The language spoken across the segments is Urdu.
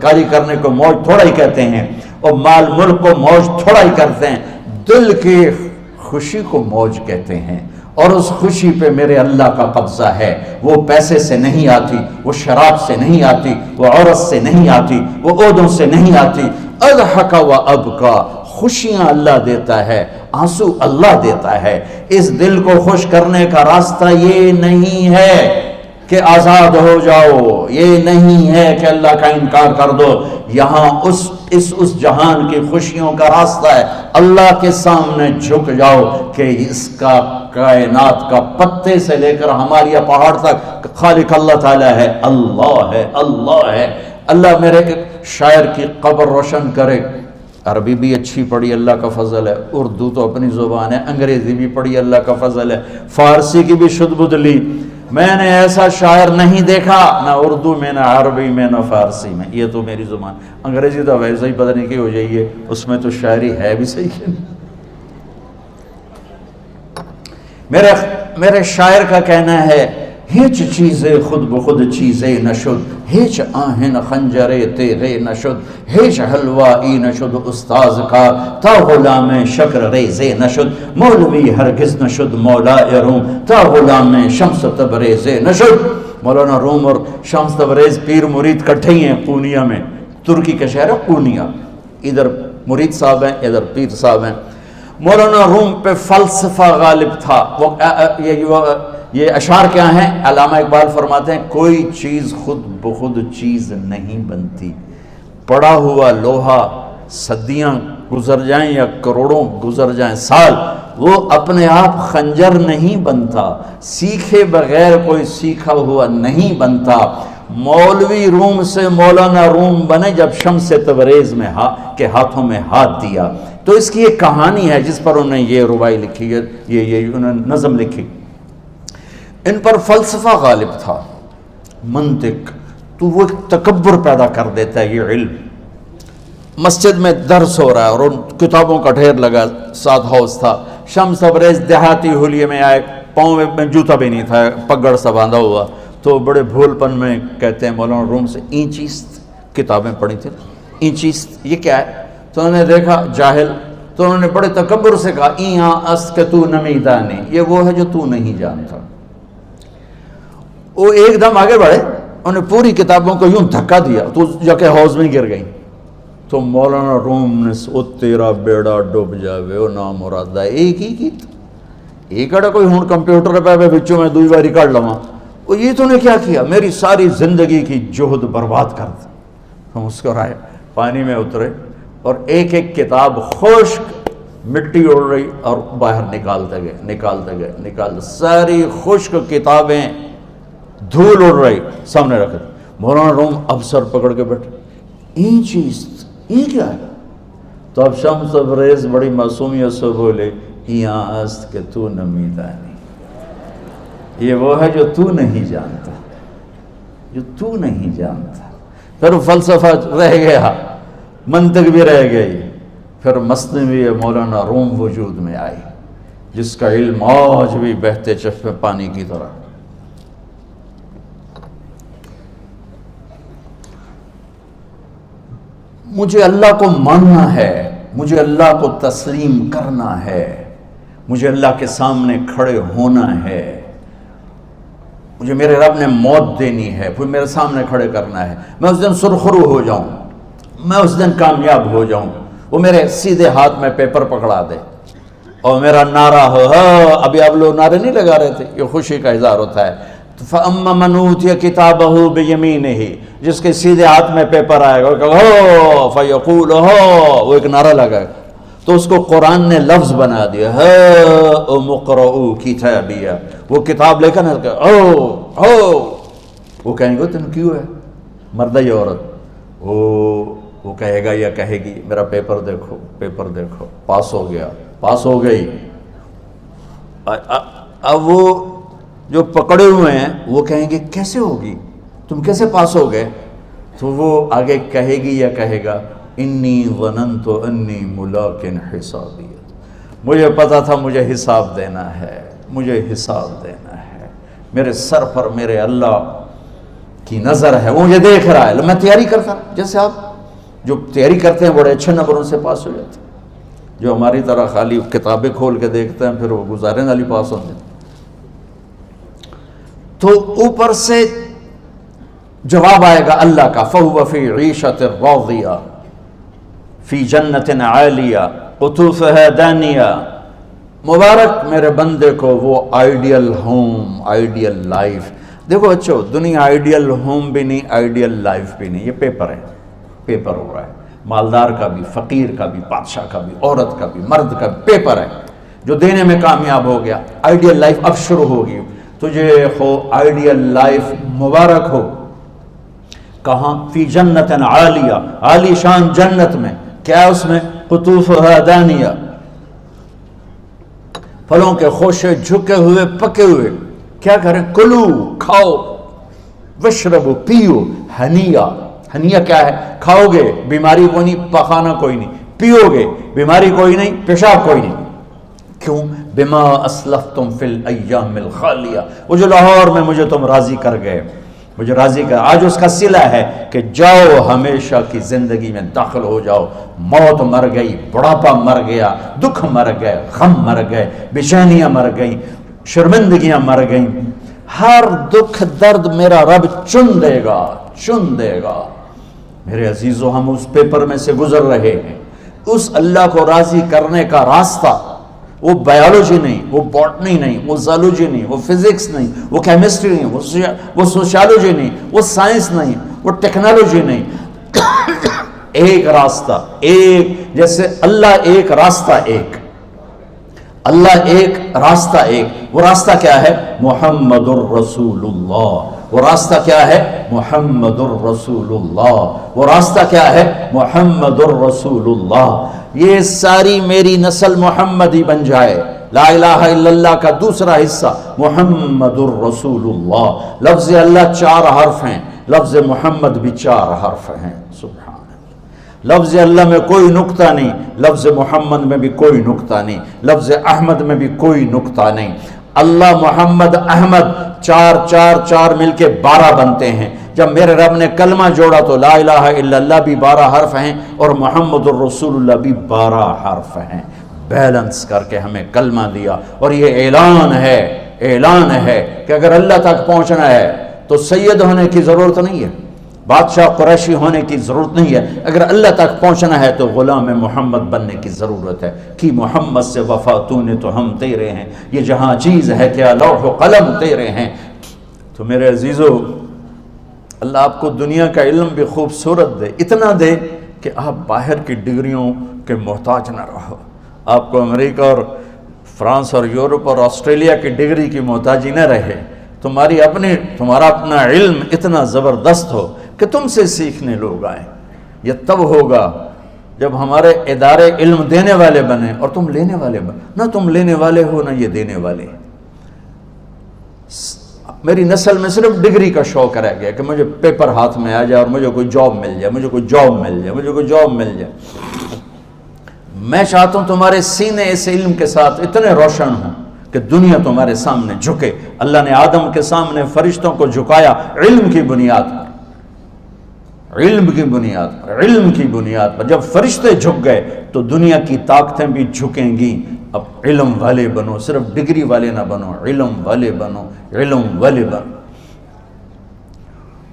دستکاری کرنے کو موج تھوڑا ہی کہتے ہیں، اور مال ملک کو موج تھوڑا ہی کرتے ہیں، دل کی خوشی کو موج کہتے ہیں۔ اور اس خوشی پہ میرے اللہ کا قبضہ ہے، وہ پیسے سے نہیں آتی، وہ شراب سے نہیں آتی، وہ عورت سے نہیں آتی، وہ عہدوں سے نہیں آتی۔ اضحک و ابکا، خوشیاں اللہ دیتا ہے، آنسو اللہ دیتا ہے۔ اس دل کو خوش کرنے کا راستہ یہ نہیں ہے کہ آزاد ہو جاؤ، یہ نہیں ہے کہ اللہ کا انکار کر دو۔ یہاں اس جہان کی خوشیوں کا راستہ ہے، اللہ کے سامنے جھک جاؤ کہ اس کا کائنات کا پتے سے لے کر ہمارے پہاڑ تک خالق اللہ تعالیٰ ہے، اللہ ہے، اللہ ہے۔ اللہ میرے شاعر کی قبر روشن کرے۔ عربی بھی اچھی پڑھی، اللہ کا فضل ہے، اردو تو اپنی زبان ہے، انگریزی بھی پڑھی، اللہ کا فضل ہے، فارسی کی بھی شد بد لی۔ میں نے ایسا شاعر نہیں دیکھا، نہ اردو میں، نہ عربی میں، نہ فارسی میں، یہ تو میری زبان۔ انگریزی تو ویسے ہی پتہ نہیں کی ہو جائیے، اس میں تو شاعری ہے بھی صحیح ہے۔ میرے شاعر کا کہنا ہے، ہیچ چیزیں خود بخود چیزیں نشد، ہیچ آہن خنجرے تیغے نشد، ہیچ حلوائی نشد استاذ کا، تا غلام شکر ریزے نشد، مولوی ہرگز نشد مولا روم، تا غلام شمس تبریزے نشد۔ مولانا روم اور شمس تبریز پیر مرید کٹھے ہی ہیں پونیا میں، ترکی کا شہر ہے پونیا، ادھر مرید صاحب ہیں، ادھر پیر صاحب ہیں۔ مولانا روم پہ فلسفہ غالب تھا۔ یہ اشعار کیا ہیں؟ علامہ اقبال فرماتے ہیں، کوئی چیز خود بخود چیز نہیں بنتی، پڑا ہوا لوہا صدیاں گزر جائیں یا کروڑوں گزر جائیں سال، وہ اپنے آپ خنجر نہیں بنتا، سیکھے بغیر کوئی سیکھا ہوا نہیں بنتا۔ مولوی روم سے مولانا روم بنے جب شمس تبریز میں کے ہاتھوں میں ہاتھ دیا۔ تو اس کی ایک کہانی ہے جس پر انہوں نے یہ ربائی لکھی ہے، یہ انہوں نے نظم لکھی۔ ان پر فلسفہ غالب تھا، منطق، تو وہ ایک تکبر پیدا کر دیتا ہے یہ علم۔ مسجد میں درس ہو رہا ہے اور ان کتابوں کا ڈھیر لگا، ساتھ ہاؤس تھا۔ شمس تبریز دیہاتی حلیے میں آئے، پاؤں میں جوتا بھی نہیں تھا، پگڑ سا باندھا ہوا، تو بڑے بھول پن میں کہتے ہیں مولانا روم سے، اینچیست کتابیں پڑھی تھیں، اینچیست یہ کیا ہے؟ تو انہوں نے دیکھا جاہل، تو انہوں نے بڑے تکبر سے کہا، ایہاں است کہ تو نمیدانی، یہ وہ ہے جو تو نہیں جانتا۔ وہ ایک دم آگے بڑھے، انہوں نے پوری کتابوں کو یوں دھکا دیا تو جا کے حوض میں گر گئی۔ تو مولانا روم نے او تیرا بیڑا ڈوب جاوے او نام مرادہ ایک ہی کی ایک اڑا کوئی ہون کمپیوٹر پہ بچوں میں دوئی باری کر لواں، وہ یہ تو نے کیا کیا، میری ساری زندگی کی جہد برباد کر دی۔ ہم مسکرائے، پانی میں اترے اور ایک ایک کتاب خشک مٹی اڑ رہی اور باہر نکالتے گئے، ساری خشک کتابیں دھول اڑ رہی سامنے رکھ دی۔ مولانا روم اب سر پکڑ کے بیٹھے، این چیز یہ کیا ہے؟ تو اب شمس تبریز بڑی معصومیت سے بولے، یہاں است کہ تو نمیدانی، یہ وہ ہے جو تو نہیں جانتا، جو تو نہیں جانتا۔ پھر فلسفہ رہ گیا، منطق بھی رہ گئی، پھر مثنوی مولانا روم وجود میں آئی، جس کا علم آج بھی بہتے چشمے پانی کی طرح۔ مجھے اللہ کو ماننا ہے، مجھے اللہ کو تسلیم کرنا ہے، مجھے اللہ کے سامنے کھڑے ہونا ہے، مجھے میرے رب نے موت دینی ہے، پھر میرے سامنے کھڑے کرنا ہے، میں اس دن سرخرو ہو جاؤں، میں اس دن کامیاب ہو جاؤں، وہ میرے سیدھے ہاتھ میں پیپر پکڑا دے اور میرا نعرہ ہو۔ ابھی آپ لوگ نعرے نہیں لگا رہے تھے، یہ خوشی کا اظہار ہوتا ہے۔ فَأَمَّا مَنْ أُوتِيَ كِتَابَهُ بِيَمِينِهِ، جس کے سیدھے ہاتھ میں پیپر آئے گا، ہو فَيَقُولُ ہو، وہ ایک نعرہ لگائے گا، تو اس کو قرآن نے لفظ بنا دیا، هَاؤْمُ اقْرَءُوا كِتَابِيَهْ، وہ کتاب لے کر ہو، وہ کہیں گے تم کیوں ہے، مرد یا عورت، وہ کہے گا یا کہے گی میرا پیپر دیکھو، پیپر دیکھو، پاس ہو گیا، پاس ہو گئی۔ اب وہ جو پکڑے ہوئے ہیں وہ کہیں گے کیسے ہوگی، تم کیسے پاس ہو گئے؟ تو وہ آگے کہے گی یا کہے گا، انی ظننت انی ملاق حسابیہ، مجھے پتا تھا مجھے حساب دینا ہے، مجھے حساب دینا ہے، میرے سر پر میرے اللہ کی نظر ہے، وہ مجھے دیکھ رہا ہے، میں تیاری کرتا ہوں. جیسے آپ جو تیاری کرتے ہیں بڑے اچھے نمبروں سے پاس ہو جاتے ہیں، جو ہماری طرح خالی کتابیں کھول کے دیکھتے ہیں پھر وہ گزارے والی پاس ہوتے ہیں. تو اوپر سے جواب آئے گا اللہ کا، فَهُوَ فِي عِيشَةٍ رَاضِيَةٍ فِي جَنَّةٍ عَالِيَةٍ قُطُوفُهَا دَانِيَةٌ. مبارک میرے بندے کو وہ آئیڈیل ہوم، آئیڈیل لائف. دیکھو بچو، دنیا آئیڈیل ہوم بھی نہیں، آئیڈیل لائف بھی نہیں، یہ پیپر ہے، پیپر ہو رہا ہے. مالدار کا بھی، فقیر کا بھی، بادشاہ کا بھی، عورت کا بھی، مرد کا بھی پیپر ہے. جو دینے میں کامیاب ہو گیا، آئیڈیل لائف اب شروع ہوگی. تجھے ہو آئیڈیل لائف مبارک ہو. کہاں؟ فی جنت عالیہ، عالی شان جنت میں. کیا ہے اس میں؟ قطوفها دانیہ، پھلوں کے خوشے جھکے ہوئے پکے ہوئے. کیا کریں؟ کلو، کھاؤ، وشربو، پیو، ہنیا. ہنیا کیا ہے؟ کھاؤ گے بیماری کوئی نہیں، پخانہ کوئی نہیں، پیو گے بیماری کوئی نہیں، پیشاب کوئی نہیں. کیوں؟ بما اسلفتم فی الایام الخالیہ. وہ جو لاہور میں مجھے تم راضی کر گئے، مجھے راضی کر، آج اس کا صلہ ہے کہ جاؤ ہمیشہ کی زندگی میں داخل ہو جاؤ. موت مر گئی، بڑھاپا مر گیا، دکھ مر گئے، غم مر گئے، بے چینیاں مر گئیں، شرمندگیاں مر گئیں. ہر دکھ درد میرا رب چن دے گا، چن دے گا. میرے عزیزو، ہم اس پیپر میں سے گزر رہے ہیں. اس اللہ کو راضی کرنے کا راستہ، وہ بایولوجی نہیں، وہ باٹنی نہیں، وہ زالوجی نہیں، وہ فزکس نہیں، وہ کیمسٹری نہیں، وہ سوشیالوجی نہیں، وہ سائنس نہیں، وہ ٹیکنالوجی نہیں. ایک راستہ، ایک، جیسے اللہ ایک، راستہ ایک. اللہ ایک، راستہ ایک. وہ راستہ کیا ہے؟ محمد الرسول اللہ. وہ راستہ کیا ہے؟ محمد الرسول اللہ. وہ راستہ کیا ہے؟ محمد الرسول اللہ. یہ ساری میری نسل محمدی بن جائے. لا الہ الا اللہ کا دوسرا حصہ محمد الرسول اللہ. لفظ اللہ 4 حرف ہیں، لفظ محمد بھی 4 حرف ہیں. سبحان اللہ. لفظ اللہ میں کوئی نقطہ نہیں، لفظ محمد میں بھی کوئی نقطہ نہیں، لفظ احمد میں بھی کوئی نقطہ نہیں. اللہ، محمد، احمد، 4 4 4 مل کے 12 بنتے ہیں. جب میرے رب نے کلمہ جوڑا تو لا الہ الا اللہ بھی 12 حرف ہیں اور محمد الرسول اللہ بھی 12 حرف ہیں. بیلنس کر کے ہمیں کلمہ دیا. اور یہ اعلان ہے، اعلان ہے کہ اگر اللہ تک پہنچنا ہے تو سید ہونے کی ضرورت نہیں ہے، بادشاہ قریشی ہونے کی ضرورت نہیں ہے. اگر اللہ تک پہنچنا ہے تو غلام محمد بننے کی ضرورت ہے. کہ محمد سے وفا تو نے تو ہم تیرے ہیں، یہ جہاں چیز ہے کیا لوح و قلم تیرے ہیں. تو میرے عزیزو، اللہ آپ کو دنیا کا علم بھی خوبصورت دے، اتنا دے کہ آپ باہر کی ڈگریوں کے محتاج نہ رہو. آپ کو امریکہ اور فرانس اور یورپ اور آسٹریلیا کی ڈگری کی محتاجی نہ رہے. تمہارا اپنا علم اتنا زبردست ہو کہ تم سے سیکھنے لوگ آئیں. یہ تب ہوگا جب ہمارے ادارے علم دینے والے بنے اور تم لینے والے بنے. نہ تم لینے والے ہو نہ یہ دینے والے. میری نسل میں صرف ڈگری کا شوق رہ گیا کہ مجھے پیپر ہاتھ میں آ جائے اور مجھے کوئی جاب مل جائے، مجھے کوئی جاب مل جائے، مجھے کوئی جاب مل جائے. میں چاہتا ہوں تمہارے سینے اس علم کے ساتھ اتنے روشن ہوں کہ دنیا تمہارے سامنے جھکے. اللہ نے آدم کے سامنے فرشتوں کو جھکایا علم کی بنیاد پر، علم کی بنیاد پر، علم کی بنیاد پر. جب فرشتے جھک گئے تو دنیا کی طاقتیں بھی جھکیں گی. اب علم والے بنو، صرف ڈگری والے نہ بنو، علم والے بنو، علم والے بنو.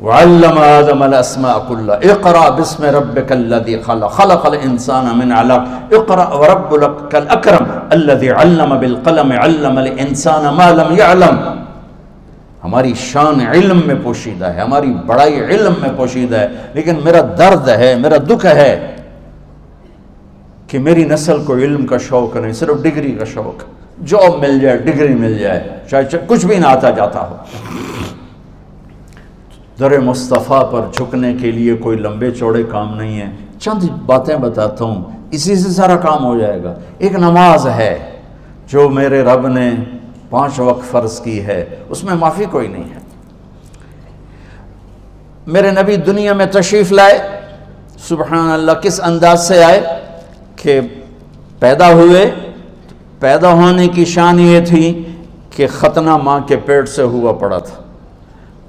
وعلم آدم الاسماء كلها اقرأ باسم ربك الذي خلق خلق الانسان من علق اقرأ وربك الاكرم الذي علم بالقلم علم الانسان ما لم يعلم. ہماری شان علم میں پوشیدہ ہے، ہماری بڑائی علم میں پوشیدہ ہے. لیکن میرا درد ہے، میرا دکھ ہے کہ میری نسل کو علم کا شوق نہیں، صرف ڈگری کا شوق. جاب مل جائے، ڈگری مل جائے، شاید کچھ بھی نہ آتا جاتا ہو. در مصطفیٰ پر جھکنے کے لیے کوئی لمبے چوڑے کام نہیں ہیں. چند باتیں بتاتا ہوں، اسی سے سارا کام ہو جائے گا. ایک نماز ہے جو میرے رب نے 5 وقت فرض کی ہے، اس میں معافی کوئی نہیں ہے. میرے نبی دنیا میں تشریف لائے، سبحان اللہ، کس انداز سے آئے کہ پیدا ہوئے. پیدا ہونے کی شان یہ تھی کہ ختنہ ماں کے پیٹ سے ہوا پڑا تھا.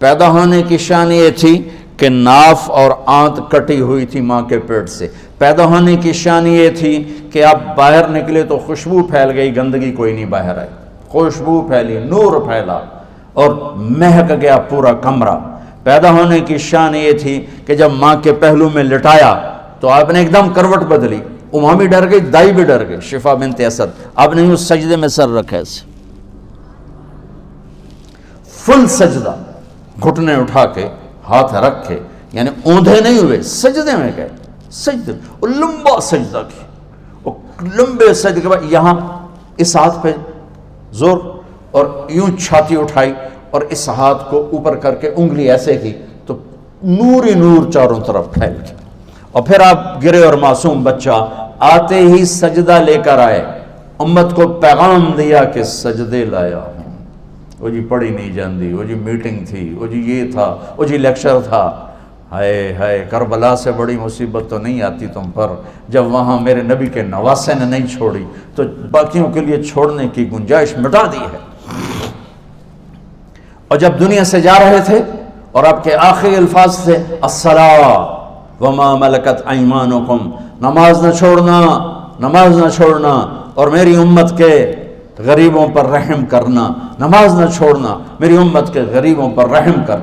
پیدا ہونے کی شان یہ تھی کہ ناف اور آنت کٹی ہوئی تھی ماں کے پیٹ سے. پیدا ہونے کی شان یہ تھی کہ آپ باہر نکلے تو خوشبو پھیل گئی, گندگی کوئی نہیں باہر آئی, خوشبو پھیلی, نور پھیلا اور مہک گیا پورا کمرہ. پیدا ہونے کی شان یہ تھی کہ جب ماں کے پہلو میں لٹایا تو آپ نے ایک دم کروٹ بدلی. اماں بھی ڈر گئی, دائی بھی ڈر گئی, شفا بنت اسد. آپ نے اس سجدے میں سر رکھا ایسے, فل سجدہ, گھٹنے اٹھا کے ہاتھ رکھے, یعنی اوندھے نہیں ہوئے, سجدے میں گئے. سجدے وہ لمبا سجدہ کی, وہ لمبے سجدے کے بعد یہاں اس ہاتھ پہ زور اور یوں چھاتی اٹھائی اور اس ہاتھ کو اوپر کر کے انگلی ایسے کی تو نور ہی نور چاروں طرف پھیل گیا. اور پھر آپ گرے اور معصوم بچہ آتے ہی سجدہ لے کر آئے, امت کو پیغام دیا کہ سجدے لایا ہوں. وہ جی پڑھی نہیں جاندی, وہ جی میٹنگ تھی, وہ جی یہ تھا, وہ جی لیکچر تھا. ہائے ہائے, کربلا سے بڑی مصیبت تو نہیں آتی تم پر جب وہاں میرے نبی کے نواسے نے نہیں چھوڑی تو باقیوں کے لیے چھوڑنے کی گنجائش مٹا دی ہے. اور جب دنیا سے جا رہے تھے اور آپ کے آخری الفاظ تھے الصلاۃ وما ملکت ایمانکم, نماز نہ چھوڑنا, نماز نہ چھوڑنا, اور میری امت کے غریبوں پر رحم کرنا, نماز نہ چھوڑنا, میری امت کے غریبوں پر رحم کر.